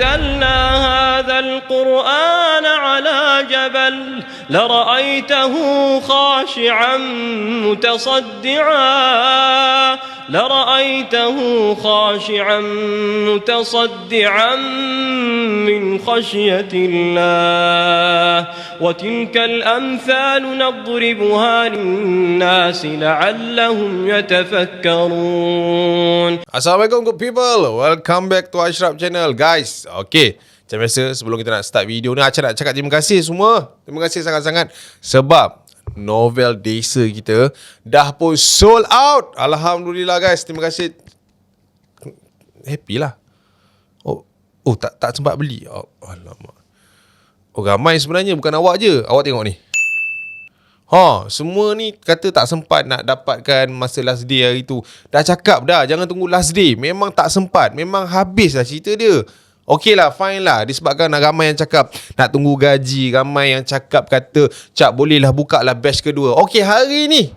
نزلنا هذا القرآن على جبل لرأيته خاشعا متصدعا من خشية الله وتلك الأمثال نضربها للناس لعلهم يتفكرون. Assalamualaikum good people. Welcome back to Ashraf channel guys. Okay, macam biasa sebelum kita nak start video ni, Acah nak cakap terima kasih semua. Terima kasih sangat-sangat sebab novel desa kita dah pun sold out. Alhamdulillah guys. Terima kasih. Happy lah. Oh tak sempat beli. Alamak. Ramai sebenarnya, bukan awak je. Awak tengok ni. Semua ni kata tak sempat nak dapatkan masa last day hari tu. Dah cakap dah, jangan tunggu last day. Memang tak sempat. Memang habis lah cerita dia. Okey lah, fine lah. Disebabkan ramai yang cakap nak tunggu gaji. Ramai yang cakap kata, Cak bolehlah buka lah batch kedua. Okey, hari ni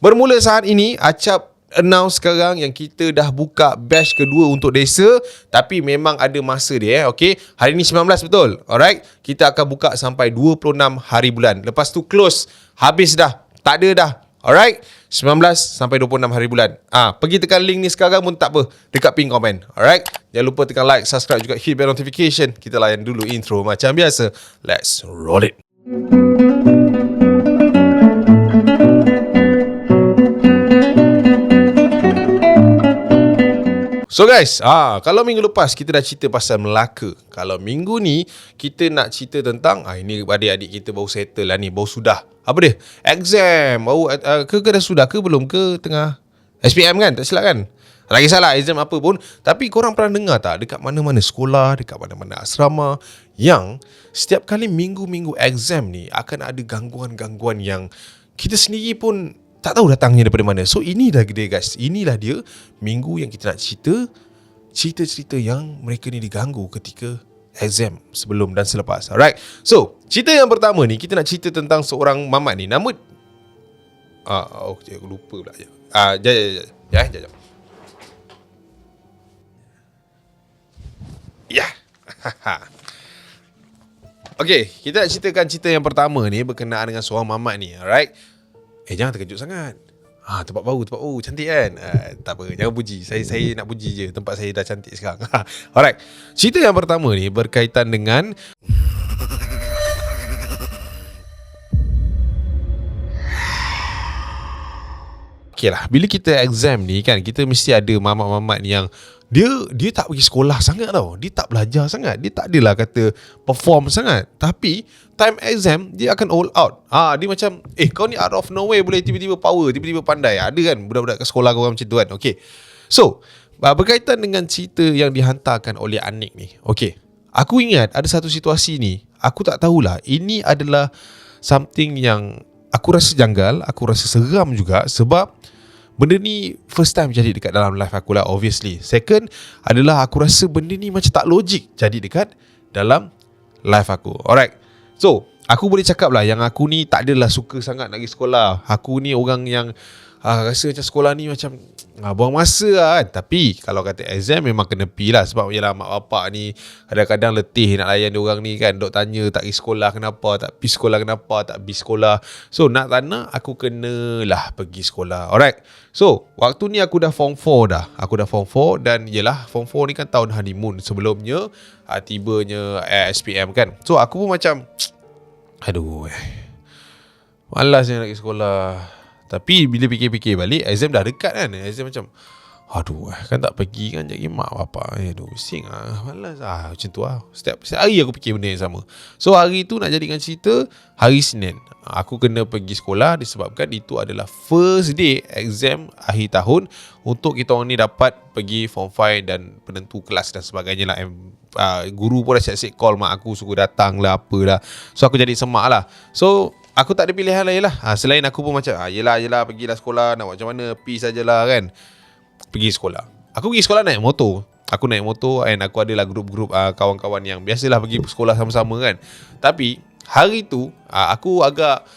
bermula saat ini, Acap announce sekarang yang kita dah buka batch kedua untuk desa. Tapi memang ada masa dia. Okey, hari ni 19 betul. Alright, kita akan buka sampai 26 hari bulan. Lepas tu close. Habis dah. Tak ada dah. Alright, 19 sampai 26 hari bulan. Pergi tekan link ni sekarang pun tak apa. Dekat pin komen. Alright, jangan lupa tekan like, subscribe juga, hit bell notification. Kita layan dulu intro macam biasa. Let's roll it. So guys, kalau minggu lepas kita dah cerita pasal Melaka. Kalau minggu ni kita nak cerita tentang ini adik-adik kita baru settle lah ni, baru sudah. Apa dia? Exam. Baru ke dah sudah ke belum ke tengah SPM kan? Tak silap kan? Tak kisahlah exam apa pun. Tapi korang pernah dengar tak dekat mana-mana sekolah, dekat mana-mana asrama yang setiap kali minggu-minggu exam ni akan ada gangguan-gangguan yang kita sendiri pun tak tahu datangnya daripada mana. So inilah dia guys. Inilah dia minggu yang kita nak cerita-cerita yang mereka ni diganggu ketika exam sebelum dan selepas. Alright. So cerita yang pertama ni kita nak cerita tentang seorang mamat ni. Nama aku lupa pula. Jap. Ya. Okay, kita nak ceritakan cerita yang pertama ni berkenaan dengan seorang mamat ni. Alright. Jangan terkejut sangat. Tempat baru cantik kan? Tak apa, jangan puji. Saya nak puji je. Tempat saya dah cantik sekarang. Alright. Cerita yang pertama ni berkaitan dengan okay lah, bila kita exam ni kan, kita mesti ada mamat-mamat yang dia tak pergi sekolah sangat tau. Dia tak belajar sangat. Dia tak adalah kata perform sangat. Tapi time exam dia akan all out. Dia macam kau ni out of nowhere boleh tiba-tiba power, tiba-tiba pandai. Ada kan budak-budak ke sekolah korang macam tu kan. Okay, so berkaitan dengan cerita yang dihantarkan oleh Anik ni. Okay, aku ingat ada satu situasi ni. Aku tak tahulah, ini adalah something yang aku rasa janggal. Aku rasa seram juga. Sebab benda ni first time jadi dekat dalam life aku lah, obviously. Second adalah aku rasa benda ni macam tak logik jadi dekat dalam life aku. Alright. So, aku boleh cakap lah yang aku ni tak adalah suka sangat nak pergi sekolah. Aku ni orang yang rasa macam sekolah ni macam buang masa lah kan. Tapi kalau kata exam memang kena pergi lah. Sebab yalah mak bapak ni kadang-kadang letih nak layan diorang ni kan. Dok tanya tak pergi sekolah kenapa, tak pergi sekolah kenapa, tak pergi sekolah. So nak tak nak aku kenalah pergi sekolah. Alright. So waktu ni aku dah form 4 dah. Aku dah form 4 dan yelah form 4 ni kan tahun honeymoon. Sebelumnya tibanya SPM kan. So aku pun macam malas nak pergi sekolah. Tapi bila fikir-fikir balik, exam dah dekat kan. Exam macam kan tak pergi kan jadi mak bapak. Bising malas macam tu lah. Setiap hari aku fikir benda yang sama. So hari tu nak jadikan cerita, hari Senin aku kena pergi sekolah disebabkan itu adalah first day exam akhir tahun untuk kita orang ni dapat pergi form 5 dan penentu kelas dan sebagainya lah. Guru pun dah siap-siap call mak aku suruh datang lah apalah. So aku jadi semak lah. So aku tak ada pilihan lain lah. Selain aku pun macam yelah pergilah sekolah, nak buat macam mana, pergi sajalah kan. Pergi sekolah. Aku pergi sekolah naik motor. Aku naik motor and aku adalah grup-grup kawan-kawan yang biasalah pergi sekolah sama-sama kan. Tapi hari tu aku agak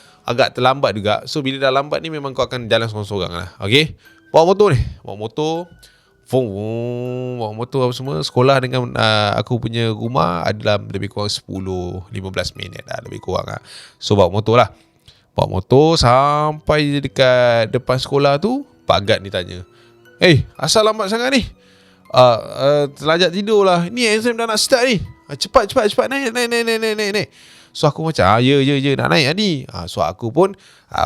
terlambat juga. So bila dah lambat ni memang kau akan jalan sorang-sorang lah. Okay, bawa motor bawa motor apa semua. Sekolah dengan aku punya rumah adalah lebih kurang 10-15 minit lah, lebih kurang lah. So bawa motor lah. Bawa motor sampai dekat depan sekolah tu, Pak Gad ni tanya, asal lambat sangat ni? Terlajak tidur lah. Ni exam dah nak start ni. Cepat naik. So aku macam ya nak naik ni. So aku pun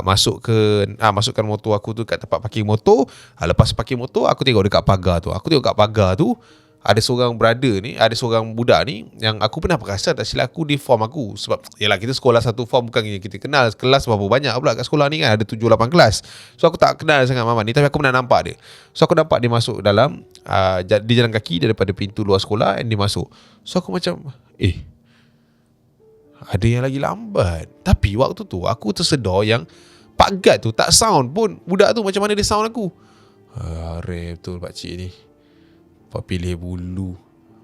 masukkan motor aku tu kat tempat parking motor. Lepas parking motor, aku tengok dekat pagar tu. Ada seorang brother ni, ada seorang budak ni yang aku pernah perasan tak silap aku di form aku. Sebab yalah, kita sekolah satu form, bukan kita kenal kelas berapa banyak pula kat sekolah ni kan, ada 7-8 kelas. So aku tak kenal sangat Mamat ni, tapi aku pernah nampak dia. So aku nampak dia masuk dalam dia jalan kaki daripada pintu luar sekolah, and dia masuk. So aku macam ada yang lagi lambat. Tapi waktu tu aku tersedar yang Pak Gad tu tak sound pun. Budak tu macam mana dia sound aku. Rare betul pakcik ni. Apa pilih bulu.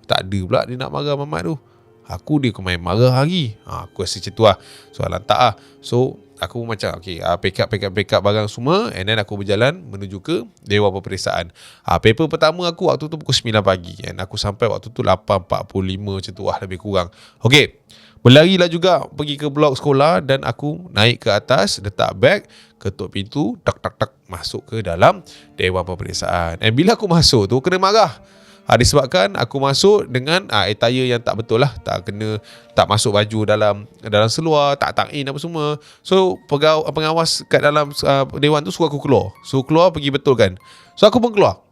Tak ada pula dia nak marah Mamat tu. Aku dia main marah lagi. Aku rasa macam tu lah. Soalan tak lah. So aku macam pack up barang semua, and then aku berjalan menuju ke Dewan Peperiksaan. Paper pertama aku waktu tu pukul 9 pagi, and aku sampai waktu tu 8.45 macam tu lah, lebih kurang. Okay, berlarilah juga pergi ke blok sekolah, dan aku naik ke atas, letak beg, ketuk pintu, tak masuk ke dalam Dewan Peperiksaan. And bila aku masuk tu kena marah. Disebabkan aku masuk dengan attire yang tak betul lah. Tak masuk baju dalam seluar, tak in apa semua. So pengawas kat dalam dewan tu suruh aku keluar. Suruh keluar pergi betulkan. So aku pun keluar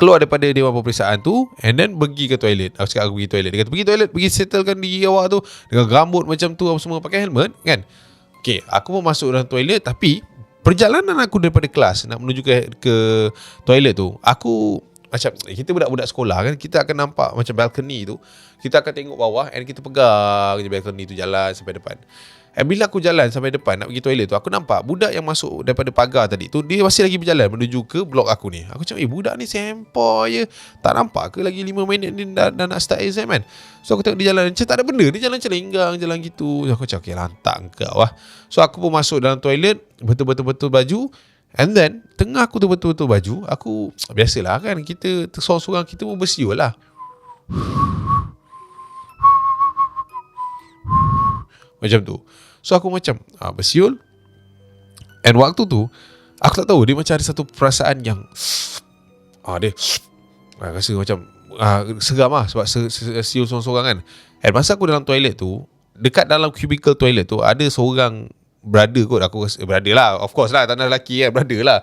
daripada Dewan Peperiksaan tu, and then pergi ke toilet. Aku cakap aku pergi toilet. Dia kata pergi toilet, pergi settlekan diri awak tu dengan rambut macam tu apa semua, pakai helmet kan. Okay, aku pun masuk dalam toilet. Tapi perjalanan aku daripada kelas nak menuju ke toilet tu, aku macam kita budak-budak sekolah kan, kita akan nampak macam balcony tu, kita akan tengok bawah, and kita pegang je balcony tu, jalan sampai depan. And bila aku jalan sampai depan nak pergi toilet tu, aku nampak budak yang masuk daripada pagar tadi tu, dia masih lagi berjalan menuju ke blok aku ni. Aku cakap budak ni sempoi je, tak nampak ke lagi 5 minit ni dah nak start exam kan. So aku tengok dia jalan macam tak ada benda, dia jalan celenggang jalan gitu. So aku cakap lantak kau lah. So aku pun masuk dalam toilet, betul-betul baju. And then tengah aku tu betul-betul baju, aku biasalah kan, kita seorang-seorang kita pun bersiul lah. Macam tu. So aku macam bersiul. And waktu tu aku tak tahu, dia macam ada satu perasaan yang dia rasa macam seram lah, sebab siul seorang-seorang kan. And masa aku dalam toilet tu, dekat dalam cubicle toilet tu ada seorang brother kot, aku rasa brother lah, of course lah, tak ada lelaki kan, brother lah.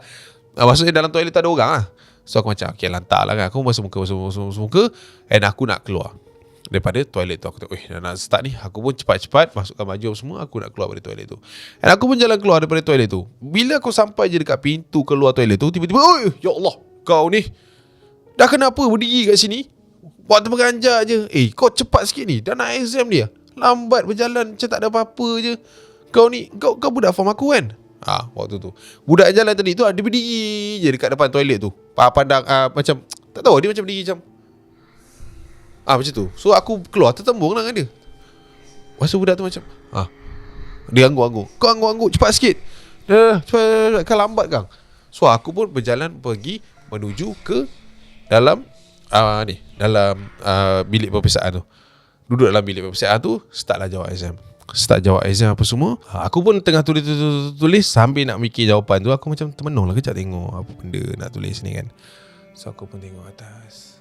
Maksudnya dalam toilet tu ada orang lah. So aku macam lantak lah kan, aku basuh muka, and aku nak keluar daripada toilet tu. Aku dah nak start ni. Aku pun cepat-cepat masukkan baju semua, aku nak keluar dari toilet tu. And aku pun jalan keluar daripada toilet tu. Bila aku sampai je dekat pintu keluar toilet tu, tiba-tiba, ya Allah, kau ni dah kenapa berdiri kat sini? Buat terperanjat je. Kau cepat sikit ni, dah nak exam dia, lambat berjalan macam tak ada apa-apa je. Kau ni, kau budak form aku kan? Waktu tu budak jalan tadi tu, dia berdiri je dekat depan toilet tu, pandang macam tak tahu, dia macam berdiri macam macam tu. So aku keluar tertembung lah dengan dia. Masa budak tu macam dia anggur-anggur, kau anggur-anggur cepat sikit, cepat, kan lambat kang. So aku pun berjalan pergi menuju ke dalam bilik peperiksaan tu. Duduk dalam bilik peperiksaan tu, start jawab exam apa semua. Aku pun tengah tulis sambil nak mikir jawapan tu. Aku macam termenung lah, kejap tengok apa benda nak tulis ni kan. So aku pun tengok atas,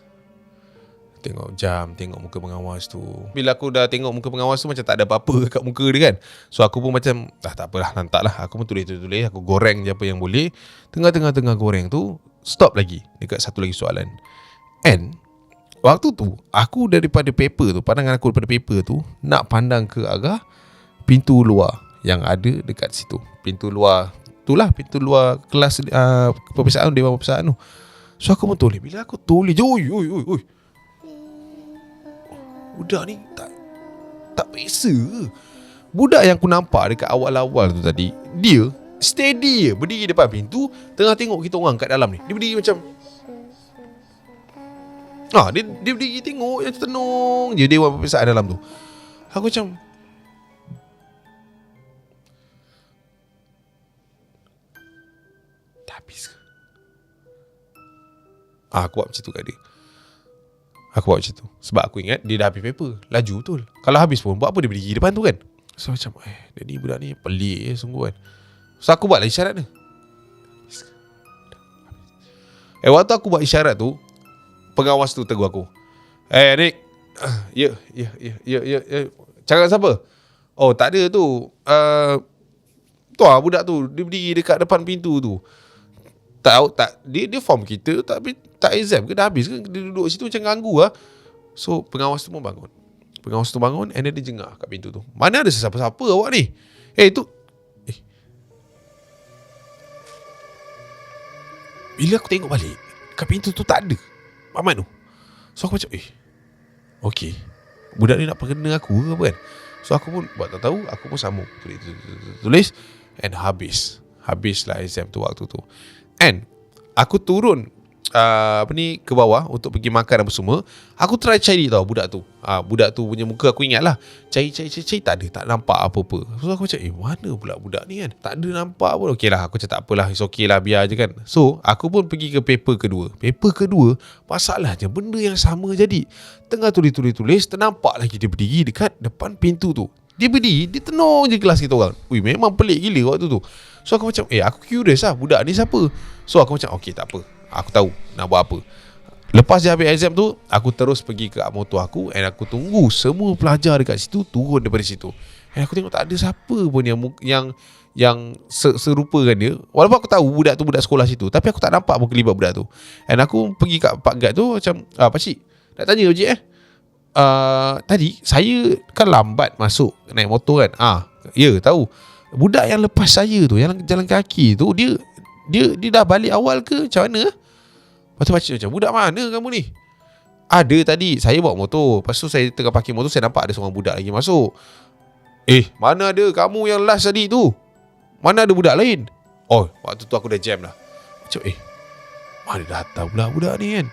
tengok jam, tengok muka pengawas tu. Bila aku dah tengok muka pengawas tu, macam tak ada apa-apa kat muka dia kan. So aku pun macam tak apalah, lantak lah. Aku pun tulis. Aku goreng je apa yang boleh. Tengah goreng tu, stop lagi dekat satu lagi soalan. And waktu tu aku daripada paper tu, pandangan aku daripada paper tu nak pandang ke arah pintu luar yang ada dekat situ. Pintu luar itulah, pintu luar kelas peperiksaan, Dewan Peperiksaan tu. So aku pun tulis. Bila aku tulis, oi, budak ni tak biasa. Budak yang aku nampak dekat awal-awal tu tadi, dia steady je berdiri depan pintu, tengah tengok kita orang kat dalam ni. Dia berdiri macam dia berdiri tengok yang tenung je Dewan Peperiksaan dalam tu. Aku macam Aku buat macam tu kat dia. Aku buat macam tu sebab aku ingat dia dah habis paper. Laju betul. Kalau habis pun buat apa dia berdiri depan tu kan. So macam dia ni budak ni pelik sungguh kan. So aku buatlah isyarat dia. Waktu aku buat isyarat tu, pengawas tu tegur aku. Adik. Ya. Cakap siapa? Oh tak ada tu. Tu lah budak tu. Dia berdiri dekat depan pintu tu. Tak dia form kita tapi tak exam ke dah habis ke. Dia duduk situ macam ganggu lah. So pengawas tu pun bangun. Pengawas tu bangun and dia jengah kat pintu tu. Mana ada sesiapa-siapa awak ni? Tu bila aku tengok balik, kat pintu tu tak ada Mamat tu. So aku macam okay, budak ni nak perkena aku ke apa kan. So aku pun buat tak tahu. Aku pun sambung tulis and habislah exam tu waktu tu. And aku turun ke bawah untuk pergi makan apa semua. Aku try cari tau budak tu. Budak tu punya muka aku ingat lah. Cari tak ada, tak nampak apa-apa. So aku macam mana pula budak ni kan. Tak ada nampak pun. Okay lah, aku cakap tak apalah, it's okay lah, biar je kan. So aku pun pergi ke paper kedua. Masalahnya benda yang sama jadi. Tengah tulis, ternampak lagi dia berdiri dekat depan pintu tu. Dia berdiri, dia tenung je kelas kita orang. Memang pelik gila waktu tu. So aku macam aku curious lah, budak ni siapa. So aku macam okay, tak apa, aku tahu nak buat apa. Lepas dia habis exam tu, aku terus pergi ke motor aku and aku tunggu semua pelajar dekat situ turun daripada situ. And aku tengok tak ada siapa pun yang serupa dengan dia. Walaupun aku tahu budak tu budak sekolah situ, tapi aku tak nampak pun kelibat budak tu. And aku pergi kat Pak Guard tu macam, pakcik, nak tanya pakcik tadi saya kan lambat masuk naik motor kan. Ya tahu. Budak yang lepas saya tu, yang jalan kaki tu, dia dah balik awal ke macam mana? Lepas tu pakcik macam, budak mana kamu ni? Ada tadi, saya bawa motor. Lepas tu saya tengah parking motor, saya nampak ada seorang budak lagi masuk. Mana ada kamu yang last tadi tu? Mana ada budak lain? Oh, waktu tu aku dah jam lah. Macam mana datang pula budak ni kan?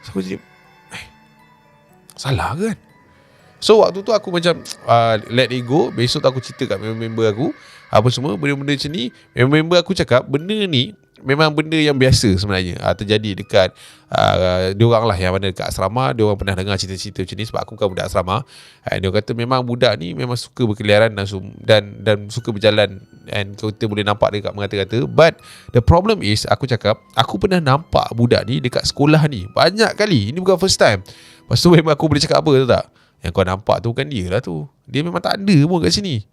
So aku jadi salah kan? So waktu tu aku macam let it go. Besok tu aku cerita kat member aku apa semua benda-benda macam ni. Member aku cakap benda ni memang benda yang biasa sebenarnya terjadi dekat diorang lah yang mana dekat asrama. Diorang pernah dengar cerita-cerita macam ni sebab aku bukan budak asrama. Diorang kata memang budak ni memang suka berkeliaran dan suka berjalan, and kita boleh nampak dekat mengata-kata. But the problem is, aku cakap aku pernah nampak budak ni dekat sekolah ni banyak kali. Ini bukan first time. Lepas tu memang aku boleh cakap apa tu tak? Yang kau nampak tu kan dia lah tu. Dia memang tak ada pun kat sini.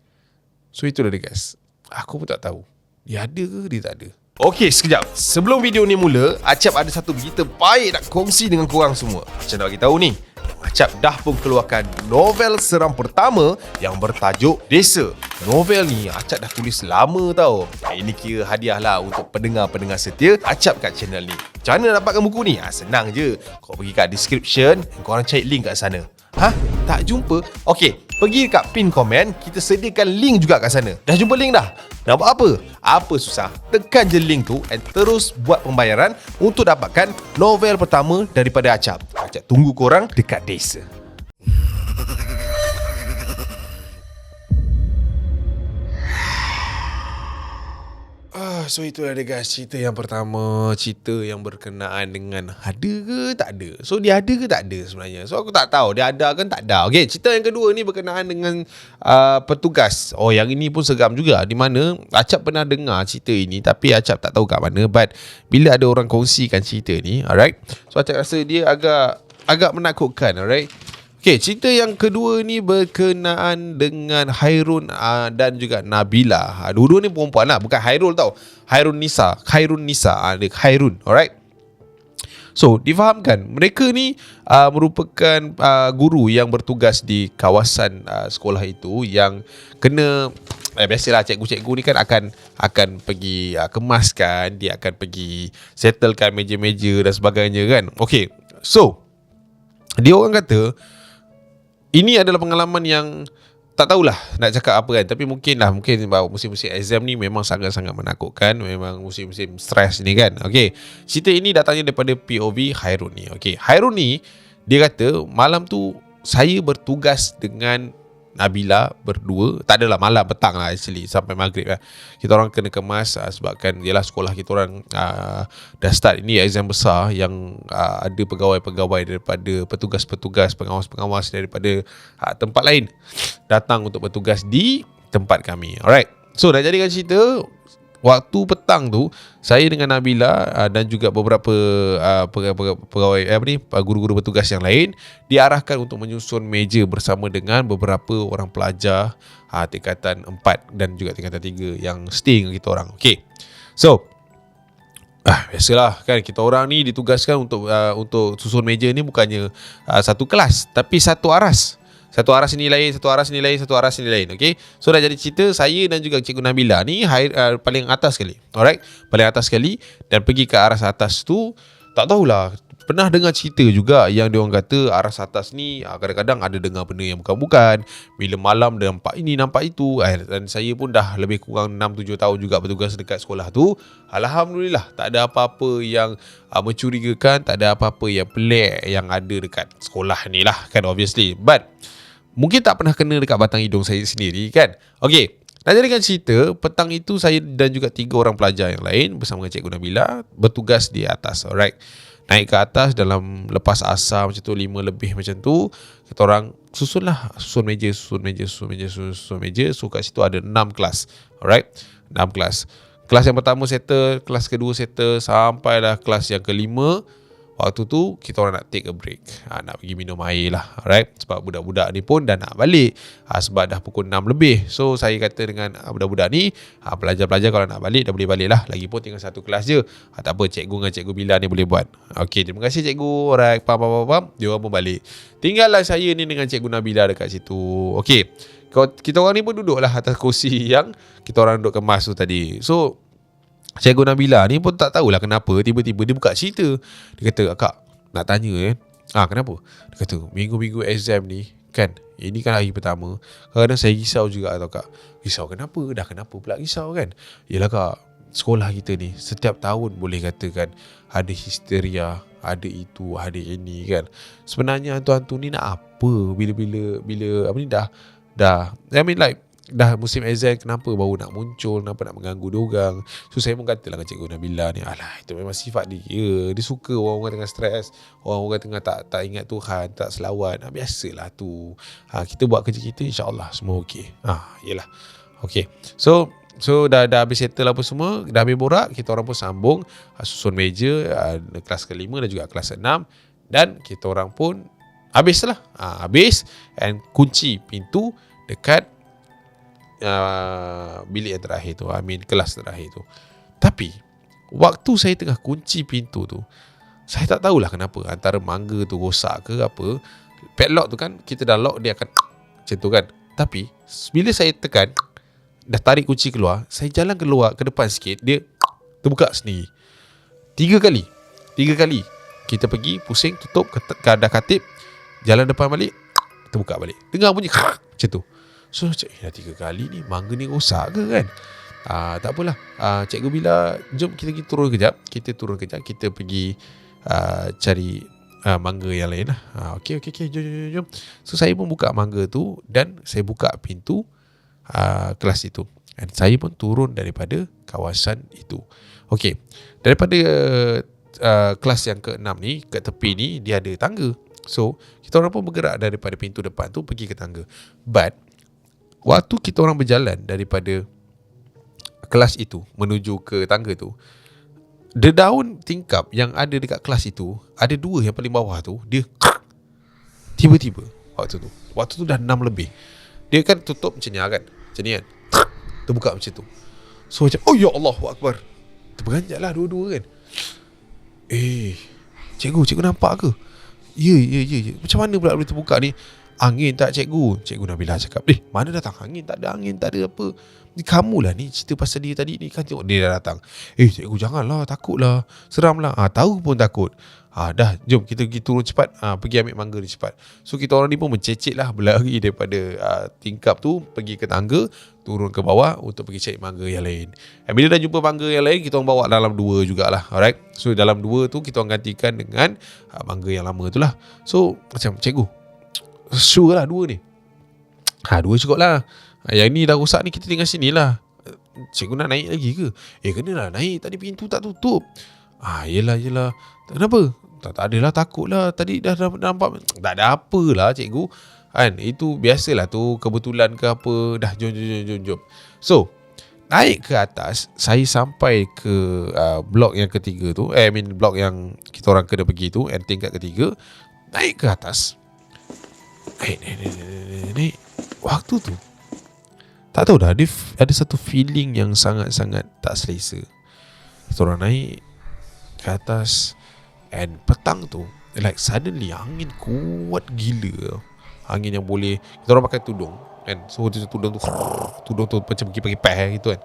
So itulah dia guys. Aku pun tak tahu dia ada ke dia tak ada. Okey, sekejap. Sebelum video ni mula, Acap ada satu berita baik nak kongsi dengan korang semua. Macam nak bagi tahu ni, Acap dah pun keluarkan novel seram pertama yang bertajuk Desa. Novel ni Acap dah tulis lama tau. Ini kira hadiah lah untuk pendengar-pendengar setia Acap kat channel ni. Macam mana dapatkan buku ni? Senang je. Kau pergi kat description, korang cari link kat sana. Tak jumpa? Okey, pergi kat pin komen. Kita sediakan link juga kat sana. Dah jumpa link dah? Nak buat apa? Apa susah? Tekan je link tu and terus buat pembayaran untuk dapatkan novel pertama daripada Acap. Acap tunggu korang dekat Desa. So itulah dia guys, cerita yang pertama. Cerita yang berkenaan dengan ada ke tak ada. So dia ada ke tak ada sebenarnya. So aku tak tahu dia ada ke tak ada. Okay, cerita yang kedua ni berkenaan dengan petugas. Oh, yang ini pun seram juga. Di mana Acap pernah dengar cerita ini, tapi Acap tak tahu kat mana. But bila ada orang kongsikan cerita ni, alright, so Acap rasa dia agak menakutkan. Alright. Okay, cerita yang kedua ni berkenaan dengan Hairun dan juga Nabila. Dua-dua ni perempuan lah, bukan Hairul tau. Hairun Nisa. Dia Hairun, alright. So, difahamkan mereka ni merupakan guru yang bertugas di kawasan sekolah itu yang kena biasalah cikgu-cikgu ni kan akan pergi kemaskan, dia akan pergi settlekan meja-meja dan sebagainya kan. Okay, so dia orang kata ini adalah pengalaman yang tak tahulah nak cakap apa kan. Tapi mungkin musim-musim exam ni memang sangat-sangat menakutkan. Memang musim-musim stres ni kan. Okay, cerita ini datangnya daripada POV Hairun ni. Okay, Hairun ni dia kata malam tu saya bertugas dengan Nabila berdua. Tak adalah, malam petang lah actually, sampai maghrib lah. Kita orang kena kemas sebabkan yalah sekolah kita orang dah start. Ini exam besar yang ada pegawai-pegawai daripada petugas-petugas, pengawas-pengawas daripada tempat lain datang untuk bertugas di tempat kami. Alright, so dah jadikan cerita. Waktu petang tu, saya dengan Nabila dan juga beberapa pegawai guru-guru bertugas yang lain diarahkan untuk menyusun meja bersama dengan beberapa orang pelajar tingkatan 4 dan juga tingkatan 3 yang stay dengan kita orang. Okay, so biasalah kan, kita orang ni ditugaskan untuk susun meja ni bukannya satu kelas, tapi satu aras. Satu arah sini lain, satu arah sini lain, satu arah sini lain. Okay, so dah jadi cerita, saya dan juga Cikgu Nabila ni paling atas sekali. Alright, paling atas sekali. Dan pergi ke aras atas tu, tak tahulah, pernah dengar cerita juga yang diorang kata aras atas ni kadang-kadang ada dengar benda yang bukan-bukan. Bila malam dia nampak ini, nampak itu. Dan saya pun dah lebih kurang 6-7 tahun juga bertugas dekat sekolah tu. Alhamdulillah, tak ada apa-apa yang mencurigakan, tak ada apa-apa yang pelik yang ada dekat sekolah ni lah kan, obviously. But mungkin tak pernah kena dekat batang hidung saya sendiri kan. Okay, nak jadikan cerita, petang itu saya dan juga 3 orang pelajar yang lain bersama dengan Cikgu Nabila bertugas di atas. Alright, naik ke atas dalam lepas asar macam tu, 5 lebih macam tu, kita orang susun meja. So kat situ ada 6 kelas. Alright, 6 kelas. Kelas yang pertama settle, kelas kedua settle, sampailah kelas yang kelima. Waktu tu kita orang nak take a break, nak pergi minum air lah. Alright, sebab budak-budak ni pun dah nak balik, sebab dah pukul 6 lebih. So saya kata dengan budak-budak ni, pelajar-pelajar kalau nak balik dah boleh balik lah. Lagipun tinggal satu kelas je, tak apa, cikgu dengan Cikgu Bila ni boleh buat. Okay, terima kasih cikgu. Alright, faham. Dia orang pun balik. Tinggallah saya ni dengan Cikgu Nabila dekat situ. Okay, kita orang ni pun duduklah atas kursi yang kita orang duduk kemas tu tadi. So Cikgu Nabila ni pun tak tahulah kenapa tiba-tiba dia buka cerita. Dia kata, "Kak, nak tanya kenapa?" Dia kata, "Minggu-minggu exam ni kan, ini kan hari pertama. Kadang-kadang saya risau juga tau kak." "Risau kenapa? Dah kenapa pula risau kan?" "Yelah kak, sekolah kita ni setiap tahun boleh katakan ada histeria, ada itu, ada ini kan. Sebenarnya hantu-hantu ni nak apa bila apa ni dah I mean like dah musim exam, kenapa baru nak muncul, kenapa nak mengganggu diorang." So saya pun katalah dengan Cikgu Nabila ni, alah itu memang sifat dia. Dia suka orang-orang tengah stres, orang-orang tengah tak ingat Tuhan, tak selawat. Biasalah tu. Kita buat kerja kita, insya-Allah semua okey. Yelah. Okey. So dah habis settle apa semua, dah habis borak, kita orang pun sambung susun meja kelas kelima dan juga kelas 6, dan kita orang pun habislah. Habis and kunci pintu dekat bilik yang terakhir tu, kelas terakhir tu. Tapi waktu saya tengah kunci pintu tu, saya tak tahulah kenapa, antara mangga tu rosak ke apa, padlock tu kan kita dah lock, dia akan macam tu kan. Tapi bila saya tekan, dah tarik kunci keluar, saya jalan keluar ke depan sikit, dia terbuka sendiri. 3 kali kita pergi, pusing, tutup, dah katip, jalan depan balik, terbuka balik, dengar bunyi macam tu. So dah 3 kali ni, mangga ni rosak ke kan? Tak apalah, Cikgu Bila, jom kita pergi turun kejap. Kita turun kejap, kita pergi cari mangga yang lain lah. Okay, jom. So saya pun buka mangga tu, dan saya buka pintu kelas itu, dan saya pun turun daripada kawasan itu. Okay, daripada kelas yang ke-6 ni, kat tepi ni dia ada tangga. So kita orang pun bergerak daripada pintu depan tu pergi ke tangga. But waktu kita orang berjalan daripada kelas itu menuju ke tangga tu, dedaun tingkap yang ada dekat kelas itu, ada 2 yang paling bawah tu, dia tiba-tiba waktu tu dah 6 lebih. Dia kan tutup macam ni kan, terbuka macam tu. So macam, oh ya Allahu Akbar, terperanjat lah dua-dua kan. Cikgu nampak ke? Ya. Macam mana pula boleh terbuka ni? Angin tak cikgu? Cikgu Nabila cakap, mana datang angin? Tak ada angin, tak ada apa. Ni kamulah ni cerita pasal dia tadi ni kan, tengok dia dah datang. Cikgu janganlah, takutlah, seramlah. Tahu pun takut. Dah, jom kita pergi turun cepat, pergi ambil mangga ni cepat. So kita orang ni pun mencecit lah, berlari daripada tingkap tu pergi ke tangga, turun ke bawah untuk pergi cari mangga yang lain. Dan bila dah jumpa mangga yang lain, kita orang bawa dalam 2 jugalah. Alright, so dalam 2 tu kita orang gantikan dengan mangga yang lama tu lah. So macam, cikgu, sure lah 2 ni. Dua cukup lah. Yang ni dah rosak ni, kita tinggal sini lah. Cikgu nak naik lagi ke? Kena lah naik, tadi pintu tak tutup. Yelah. Kenapa? Tak adalah, takut lah. Tadi dah nampak. Tak ada apalah cikgu kan. Itu biasalah tu, kebetulan ke apa. Dah jom. So naik ke atas, saya sampai ke blok yang ketiga tu. Blok yang kita orang kena pergi tu, and tingkat ketiga. Naik ke atas. Naik. Waktu tu tak tahu dah, ada satu feeling yang sangat-sangat tak selesa. Kita orang naik ke atas, and petang tu like suddenly angin kuat gila. Angin yang boleh, kita orang pakai tudung kan. So tudung tu macam kipas gitu kan.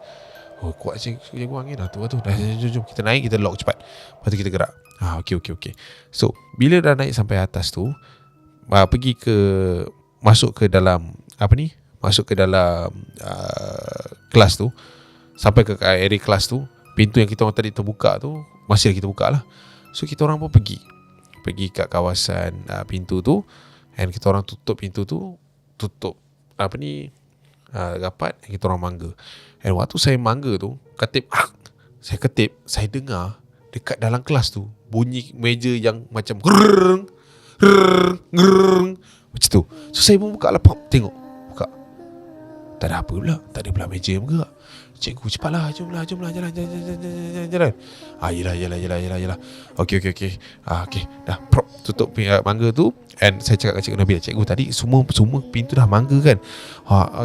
Kuat cikgu angin lah tu. Dah, jom kita naik, kita lock cepat. Lepas tu kita gerak. Okay. So bila dah naik sampai atas tu, pergi ke, masuk ke dalam masuk ke dalam kelas tu. Sampai ke area kelas tu, pintu yang kita orang tadi terbuka tu masih kita buka lah. So kita orang pun pergi kat kawasan pintu tu, and kita orang tutup pintu tu, rapat. Kita orang mangga. And waktu saya mangga tu, saya dengar dekat dalam kelas tu bunyi meja yang macam grrrng macam tu. So saya pun buka lah, tengok, buka, tak ada apa pula, tak ada pula meja yang bergerak. Cikgu, cepatlah, jomlah, jalan. Yelah. Okey. Okey, dah tutup mangga tu. And saya cakap dengan Cikgu Nabila, cikgu tadi semua pintu dah mangga kan.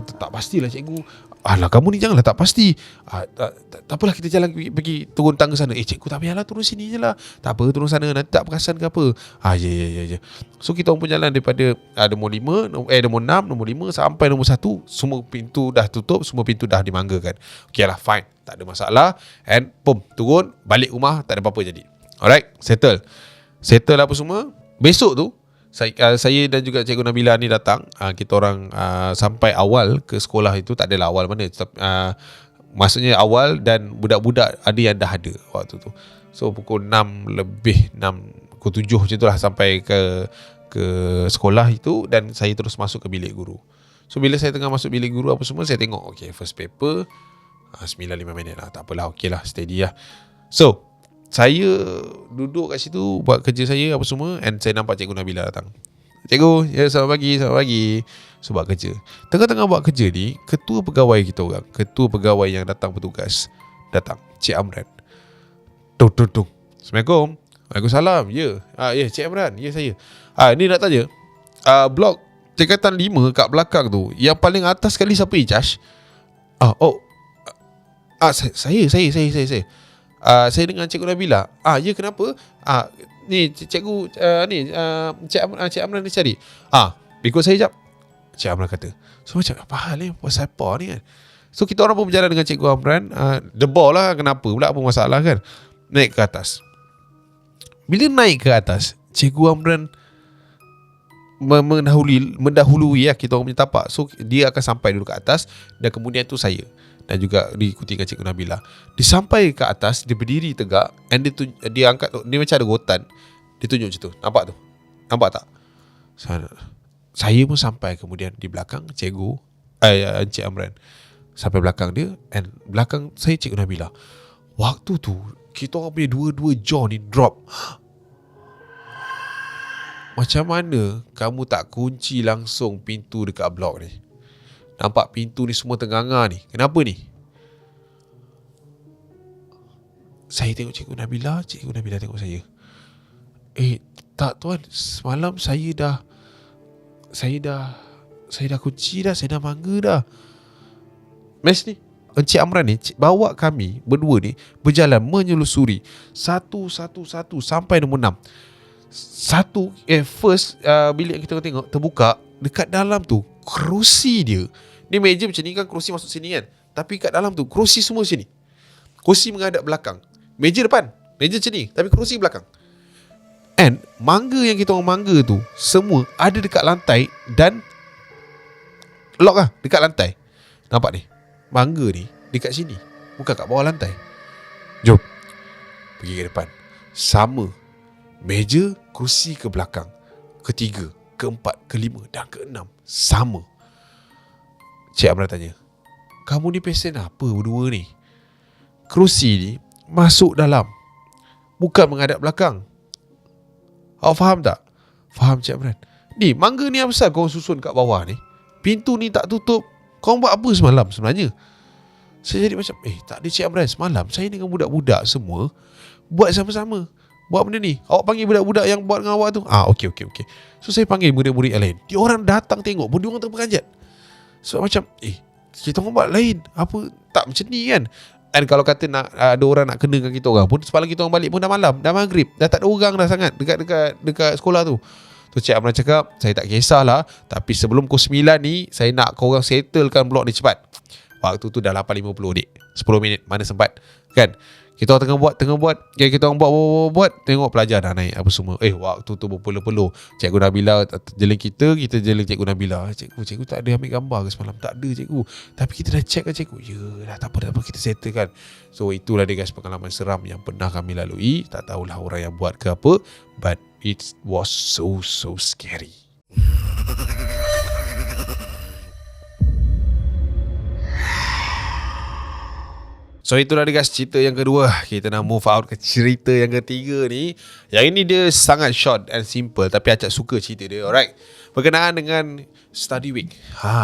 Tak pastilah cikgu. Alah, kamu ni janganlah tak pasti. Tak apalah, kita jalan pergi turun tangga sana. Cikgu, tak payahlah, turun sini je lah. Tak apa, turun sana, nanti tak perasan ke apa. Ya. So kita pun jalan daripada nombor 6, nombor 5 sampai nombor 1. Semua pintu dah tutup, semua pintu dah dimanggakan. Okay lah, fine, tak ada masalah. And turun, balik rumah, tak ada apa-apa jadi. Alright, settle apa semua. Besok tu saya dan juga Cikgu Nabila ni datang. Kita orang sampai awal ke sekolah itu. Tak adalah awal mana, maksudnya awal, dan budak-budak ada yang dah ada waktu tu. So pukul 6 pukul 7 macam tu lah sampai ke sekolah itu. Dan saya terus masuk ke bilik guru. So bila saya tengah masuk bilik guru apa semua, saya tengok first paper 9-5 minit lah. Tak apalah, okey lah, steady lah. So saya duduk kat situ buat kerja saya apa semua, and saya nampak Cikgu Nabila datang. Cikgu, selamat pagi. So buat kerja. Tengah-tengah buat kerja ni, ketua pegawai kita orang, ketua pegawai yang datang bertugas, datang, Cik Amran. Tung. Assalamualaikum. Waalaikumsalam. Ya, Cik Amran. Ya, saya. Ni nak tanya, blok tingkatan 5 kat belakang tu, yang paling atas sekali siapa in charge? Saya. Saya dengan Cikgu Nabila. Ya, kenapa? Ni cikgu Cik Amran ni cari. Ikut saya jap, Cik Amran kata. So macam apa hal ni, pasal apa ni kan. So kita orang pun berjalan dengan Cikgu Amran. Debor lah, kenapa pula, apa masalah kan. Naik ke atas. Bila naik ke atas, Cikgu Amran mendahului kita orang punya tapak. So dia akan sampai dulu ke atas, dan kemudian tu saya, dan juga diikuti dengan Cikgu Nabila. Dia sampai ke atas, dia berdiri tegak, and dia angkat, dia macam ada rotan, dia tunjuk macam tu. Nampak tak? Saya pun sampai kemudian di belakang Cik Amran. Sampai belakang dia, and belakang saya Cikgu Nabila. Waktu tu kita orang punya dua-dua jaw ni drop. Macam mana kamu tak kunci langsung pintu dekat blok ni? Nampak pintu ni semua ternganga ni. Kenapa ni? Saya tengok Cikgu Nabila tengok saya. Tak tuan, semalam saya dah kunci dah, saya dah mangga dah. Mes ni, Encik Amran ni bawa kami berdua ni berjalan menyelusuri satu sampai nombor 6. First bilik yang kita tengok terbuka, dekat dalam tu kerusi dia. Ni meja macam ni kan, kerusi masuk sini kan. Tapi kat dalam tu kerusi semua sini. Kerusi menghadap belakang. Meja depan, meja macam ni, tapi kerusi belakang. And mangga yang kita orang mangga tu semua ada dekat lantai, dan lock lah dekat lantai. Nampak ni, mangga ni dekat sini, bukan kat bawah lantai. Jom pergi ke depan. Sama, meja, kerusi ke belakang, ketiga, keempat, kelima dan keenam sama. Cik Amran tanya, kamu ni pesen apa berdua ni? Kerusi ni masuk dalam, bukan menghadap belakang. Awak faham tak? Faham Cik Amran. Ni mangga ni apa kau susun kat bawah ni? Pintu ni tak tutup. Kau buat apa semalam sebenarnya? Saya jadi macam, tak ada Cik Amran. Semalam saya dengan budak-budak semua buat sama-sama, buat benda ni. Awak panggil budak-budak yang buat dengan awak tu. Okey. So saya panggil murid-murid yang lain. Dia orang datang tengok pun dia orang terperanjat. So macam, kita orang buat lain. Apa tak macam ni kan? Dan kalau kata nak ada orang nak kenakan kita orang pun, semalam kita orang balik pun dah malam, dah maghrib, dah tak ada orang dah sangat dekat sekolah tu. So Cik Amran cakap, saya tak kisahlah, tapi sebelum pukul 9 ni saya nak korang settlekan blok ni cepat. Waktu tu dah 8.50 dik, 10 minit mana sempat kan. Kita orang tengah buat kita orang buat, tengok pelajar dah naik apa semua. Waktu tu berpeluh-peluh. Cikgu Nabila jeling kita jeling Cikgu Nabila. Cikgu tak ada ambil gambar ke semalam? Tak ada cikgu. Tapi kita dah check kan cikgu. Ya dah tak apa kita settle kan. So itulah dia guys, pengalaman seram yang pernah kami lalui. Tak tahulah orang yang buat ke apa, but it was so scary. So itulah dia guys, cerita yang kedua. Kita nak move out ke cerita yang ketiga ni. Yang ini dia sangat short and simple, tapi Acap suka cerita dia. Alright, berkenaan dengan study week.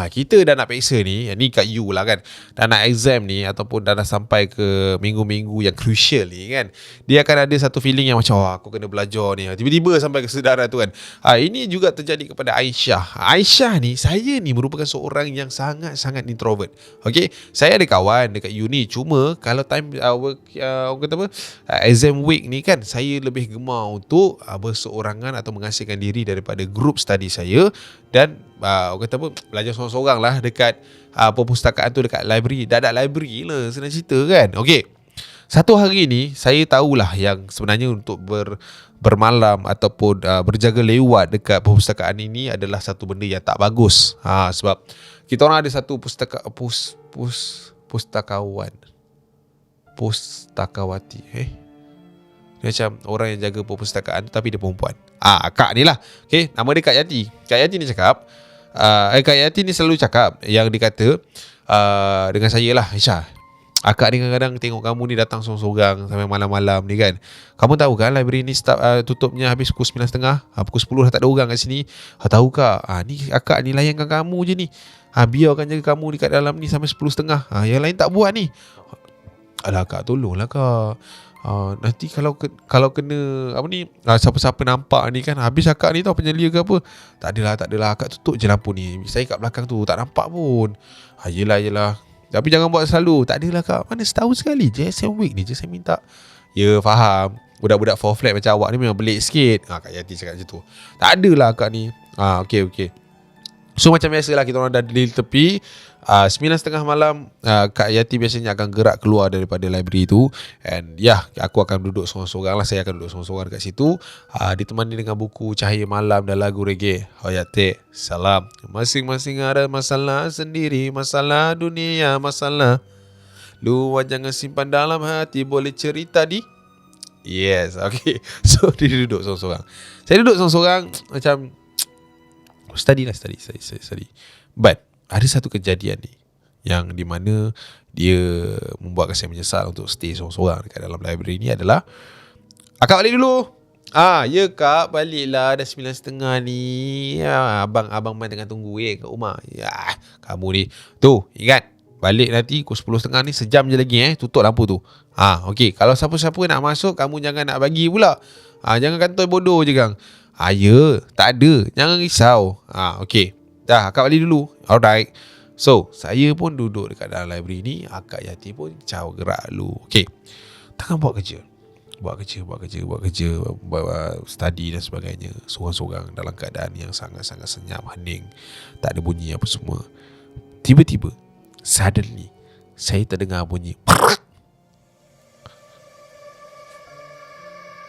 Kita dah nak peksa ni, ni kat you lah kan, dah nak exam ni, ataupun dah nak sampai ke minggu-minggu yang crucial ni kan. Dia akan ada satu feeling yang macam, aku kena belajar ni. Tiba-tiba sampai kesedaran tu kan. Ini juga terjadi kepada Aisyah. Aisyah ni, saya ni merupakan seorang yang sangat-sangat introvert. Okay, saya ada kawan dekat uni, cuma kalau time exam week ni kan, saya lebih gemar untuk berseorangan atau mengasingkan diri daripada group study saya, dan belajar seorang-seorang lah dekat perpustakaan tu, dekat library. Dah ada library lah senang cerita kan. Okay, satu hari ni saya tahulah yang sebenarnya untuk bermalam ataupun berjaga lewat dekat perpustakaan ini adalah satu benda yang tak bagus. Sebab kita orang ada satu pustakawati. Dia macam orang yang jaga perpustakaan tu, tapi dia perempuan. Kak ni lah. Okay, nama dia Kak Yati. Kak Yati ni cakap, Kak Yati ni selalu cakap yang dia kata dengan saya lah, Aisyah, akak ni kadang-kadang tengok kamu ni datang sorang-sorang sampai malam-malam ni kan. Kamu tahu kan library ni tutupnya habis pukul 9.30, pukul 10 dah tak ada orang kat sini. Tahu kak, ni akak ni layankan kamu je ni. Biarkan jaga kamu dekat dalam ni sampai 10.30. Yang lain tak buat ni. Alah kak, tolonglah kak. Nanti kalau kena apa ni, siapa-siapa nampak ni kan, habis akak ni tahu penyelia ke apa. Tak adalah akak tutup je lampu ni. Saya kat belakang tu tak nampak pun. Yelah. Tapi jangan buat selalu. Tak adalah kak, mana setahun sekali je, SM week ni je saya minta. Ya faham, budak-budak 4 flat macam awak ni memang pelik sikit. Kak Yati cakap macam tu. Tak adalah akak ni. Okay. So macam biasalah, kita orang dah di tepi. 9.30 malam, Kak Yati biasanya akan gerak keluar daripada library tu. And aku akan duduk sorang-sorang lah. Saya akan duduk sorang-sorang dekat situ, ditemani dengan buku Cahaya Malam dan lagu reggae. Yati, salam. Masing-masing ada masalah sendiri, masalah dunia, masalah luar jangan simpan dalam hati, boleh cerita di. Yes, okay. So dia duduk sorang-sorang, saya duduk sorang-sorang macam study. But ada satu kejadian ni yang di mana dia membuatkan saya menyesal untuk stay sorang-sorang dekat dalam library ni adalah, akak balik dulu. Ya kak, baliklah dah 9.30 ni. Abang Man tengah tunggu kat rumah. Kamu ni tu, ingat balik nanti pukul 10.30 ni, sejam je lagi tutup lampu tu. Okay, kalau siapa-siapa nak masuk, kamu jangan nak bagi pula. Jangan kantoi bodoh je kang. Ya, tak ada, jangan risau. Okay, dah, akak balik dulu. Alright. So saya pun duduk dekat dalam library ni. Akak Yati pun gerak dulu. Okay, tangan buat kerja, study dan sebagainya, sorang-sorang dalam keadaan yang sangat-sangat senyap, hening, tak ada bunyi apa semua. Tiba-tiba, suddenly, saya terdengar bunyi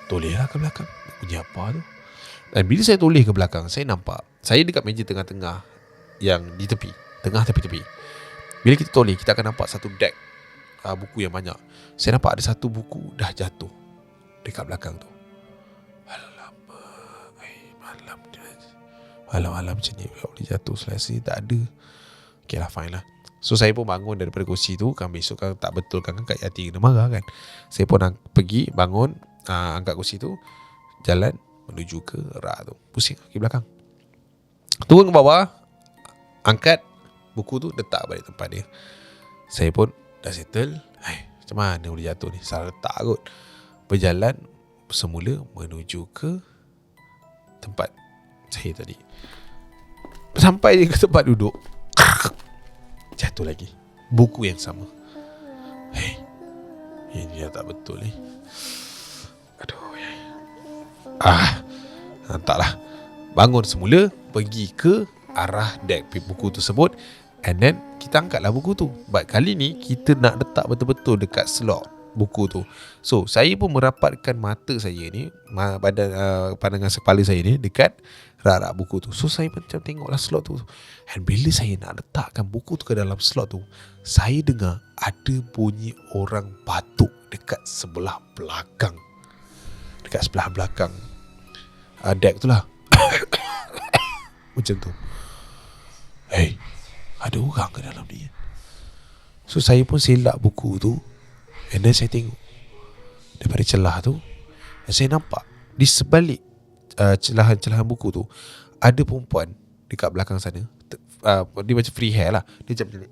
tolehlah ke belakang. Bunyi apa tu? Dan bila saya toleh ke belakang, saya nampak, saya dekat meja tengah-tengah yang di tepi, tengah tepi-tepi. Bila kita toleh, kita akan nampak satu deck buku yang banyak. Saya nampak ada satu buku dah jatuh dekat belakang tu. Malam macam ni boleh jatuh selesai, tak ada. Okay lah, fine lah. So saya pun bangun daripada kursi tu. Kan besok kan tak betul kan Kak Yati kena marah kan. Saya pun pergi bangun, angkat kursi tu, jalan menuju ke rak tu. Pusing kaki belakang. Turun ke bawah, angkat buku tu, letak balik tempat dia. Saya pun dah settle. Macam mana boleh jatuh ni, salah letak kot. Berjalan semula menuju ke tempat saya tadi. Sampai dia ke tempat duduk, jatuh lagi buku yang sama. Ini dah tak betul ni. Aduh. Taklah. Bangun semula, pergi ke arah dek buku tersebut, and then kita angkatlah buku tu. But kali ni kita nak letak betul-betul dekat slot buku tu. So saya pun merapatkan mata saya ni, pandangan kepala saya ni dekat rak buku tu. So saya macam tengoklah slot tu. And bila saya nak letakkan buku tu ke dalam slot tu, saya dengar ada bunyi orang batuk dekat sebelah belakang. Dekat sebelah belakang dek tu lah. Macam tu. Ada orang ke dalam ni? So saya pun selak buku tu, and then saya tengok daripada celah tu, dan saya nampak di sebalik celahan-celahan buku tu ada perempuan dekat belakang sana. Dia macam free hair lah. Dia macam ni.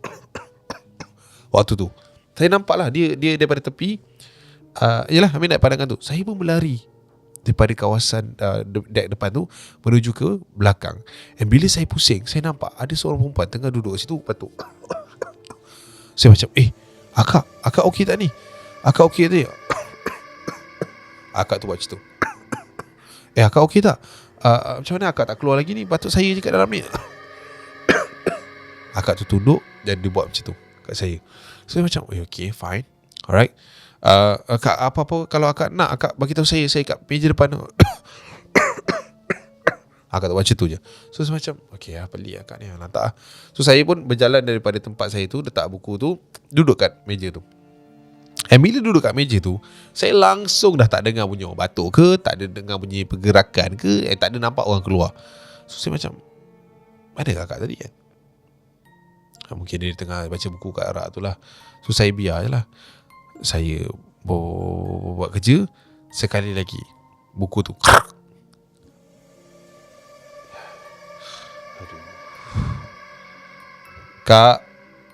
Waktu tu saya nampak lah dia daripada tepi, yelah, ambil naik pandangan tu. Saya pun berlari daripada kawasan dek depan tu menuju ke belakang. And bila saya pusing, saya nampak ada seorang perempuan tengah duduk kat situ batuk. Saya macam, akak okey tak ni? Akak okey tak? Akak tu buat macam tu. Akak okey tak? Macam mana akak tak keluar lagi ni? Batuk saya je kat dalam ni. Akak tu tunduk dan dia buat macam tu kat saya. So saya macam, okay, fine, alright. Akak apa-apa kalau akak nak, akak bagi tahu saya kat meja depan tu. Akak tak macam tu je. So saya macam, okay lah, pelik akak ni, lantak lah. So saya pun berjalan daripada tempat saya tu, letak buku tu, duduk kat meja tu. And bila duduk kat meja tu, saya langsung dah tak dengar bunyi orang batuk ke, tak ada dengar bunyi pergerakan ke, tak ada nampak orang keluar. So saya macam, mana kakak tadi kan? Mungkin dia tengah baca buku kat rak tu lah. So saya biar je lah. Saya buat kerja. Sekali lagi buku tu Kak,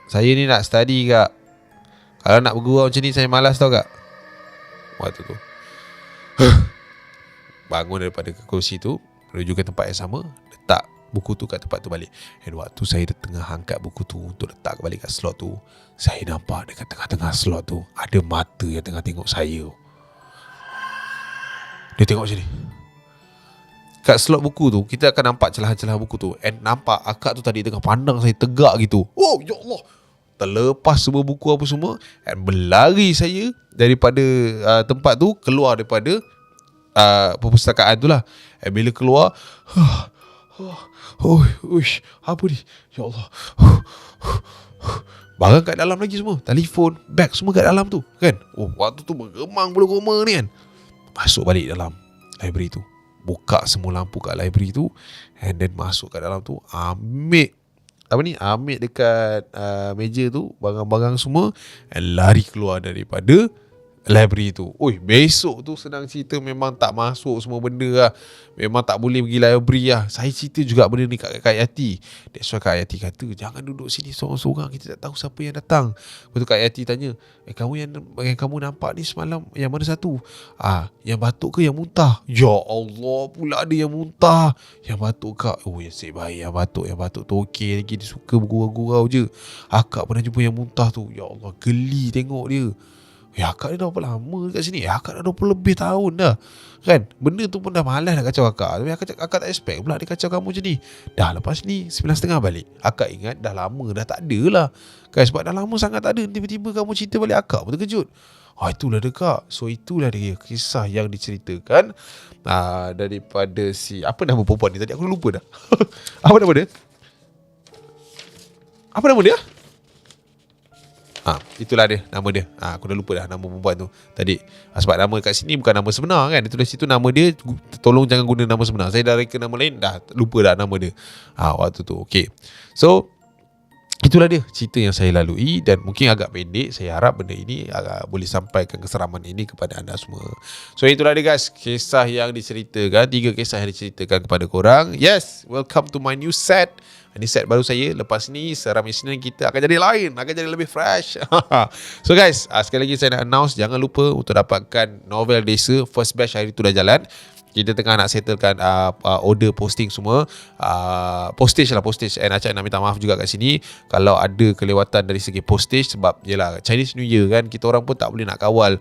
saya ni nak study kak. Kalau nak bergurau macam ni saya malas tau kak. Waktu tu bangun daripada kursi tu, menuju ke tempat yang sama, letak buku tu kat tempat tu balik. Dan waktu saya tengah angkat buku tu untuk letak balik kat slot tu, saya nampak dekat tengah-tengah slot tu ada mata yang tengah tengok saya. Dia tengok macam ni. Kat slot buku tu kita akan nampak celah-celah buku tu, and nampak akak tu tadi tengah pandang saya tegak gitu. Oh ya Allah, terlepas semua buku apa semua, and berlari saya daripada tempat tu, keluar daripada perpustakaan tu lah. And bila keluar, apa ni? Ya Allah. Barang kat dalam lagi semua, telefon, beg semua kat dalam tu kan. Waktu tu bergemang bulu roma ni kan. Masuk balik dalam library tu, buka semua lampu kat library tu, and then masuk kat dalam tu, ambil dekat meja tu barang-barang semua, and lari keluar daripada library tu. Besok tu senang cerita memang tak masuk semua benda lah. Memang tak boleh pergi library lah. Saya cerita juga benda ni kat Kak Yati. That's why Kak Yati kata, jangan duduk sini seorang-seorang, kita tak tahu siapa yang datang. Lepas tu Kak Yati tanya, kamu yang kamu nampak ni semalam yang mana satu? Yang batuk ke yang muntah? Ya Allah, pula ada yang muntah. Yang batuk kak, nasib baik yang batuk tu okey lagi, dia suka bergurau-gurau je. Akak pernah jumpa yang muntah tu. Ya Allah, geli tengok dia. Akak ni dah berapa lama dekat sini? Akak dah 20 lebih tahun dah kan. Benda tu pun dah malas nak kacau akak. Tapi akak tak expect pula dia kacau kamu macam ni. Dah lepas ni 9.30 balik. Akak ingat dah lama dah tak ada lah kan. Sebab dah lama sangat tak ada, tiba-tiba kamu cerita balik, akak pun terkejut. Itulah dia kak. So itulah dia kisah yang diceritakan daripada si, apa nama perempuan ni tadi? Aku lupa dah. Apa nama dia? Itulah dia, nama dia. Aku dah lupa dah nama perempuan tu tadi. Sebab nama kat sini bukan nama sebenar kan. Dia tulis situ nama dia, tolong jangan guna nama sebenar. Saya dah reka nama lain, dah lupa dah nama dia waktu tu. Okay, so Itulah dia cerita yang saya lalui dan mungkin agak pendek. Saya harap benda ini boleh sampaikan keseraman ini kepada anda semua. So itulah dia guys, kisah yang diceritakan, 3 kisah yang diceritakan kepada korang. Yes, welcome to my new set. Ini set baru saya. Lepas ni Seram Isnin kita akan jadi lain, akan jadi lebih fresh. So guys, sekali lagi saya nak announce, jangan lupa untuk dapatkan novel Desa. First batch hari tu dah jalan. Kita tengah nak settlekan order posting semua, postage. And Acap nak minta maaf juga kat sini kalau ada kelewatan dari segi postage, sebab yelah Chinese New Year kan, kita orang pun tak boleh nak kawal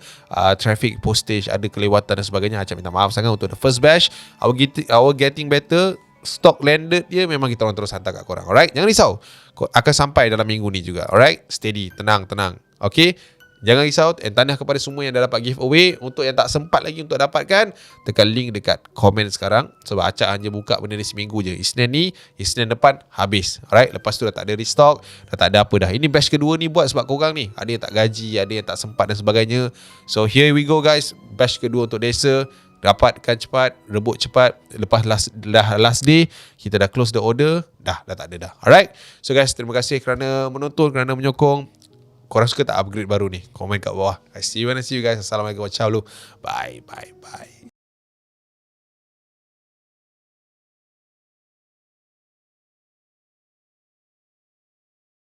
traffic postage, ada kelewatan dan sebagainya. Acap minta maaf sangat untuk the first batch. Our getting better, stock landed dia, memang kita orang terus hantar kat korang. Alright, jangan risau, akan sampai dalam minggu ni juga. Alright, steady, tenang. Okay, jangan risau. And tahniah kepada semua yang dah dapat giveaway. Untuk yang tak sempat lagi untuk dapatkan, tekan link dekat komen sekarang, sebab Acap hanya buka benda ni seminggu je. Isnin ni, Isnin depan habis. Alright, lepas tu dah tak ada restock, dah tak ada apa dah. Ini batch kedua ni buat sebab korang ni ada yang tak gaji, ada yang tak sempat dan sebagainya. So here we go guys, batch kedua untuk Desa. Dapatkan cepat, rebut cepat. Lepas last day, kita dah close the order, dah tak ada dah. Alright, so guys, terima kasih kerana menonton, kerana menyokong. Korang suka tak upgrade baru ni? Komen kat bawah. I see you when I see you guys. Assalamualaikum warahmatullahi wabarakatuh. Bye.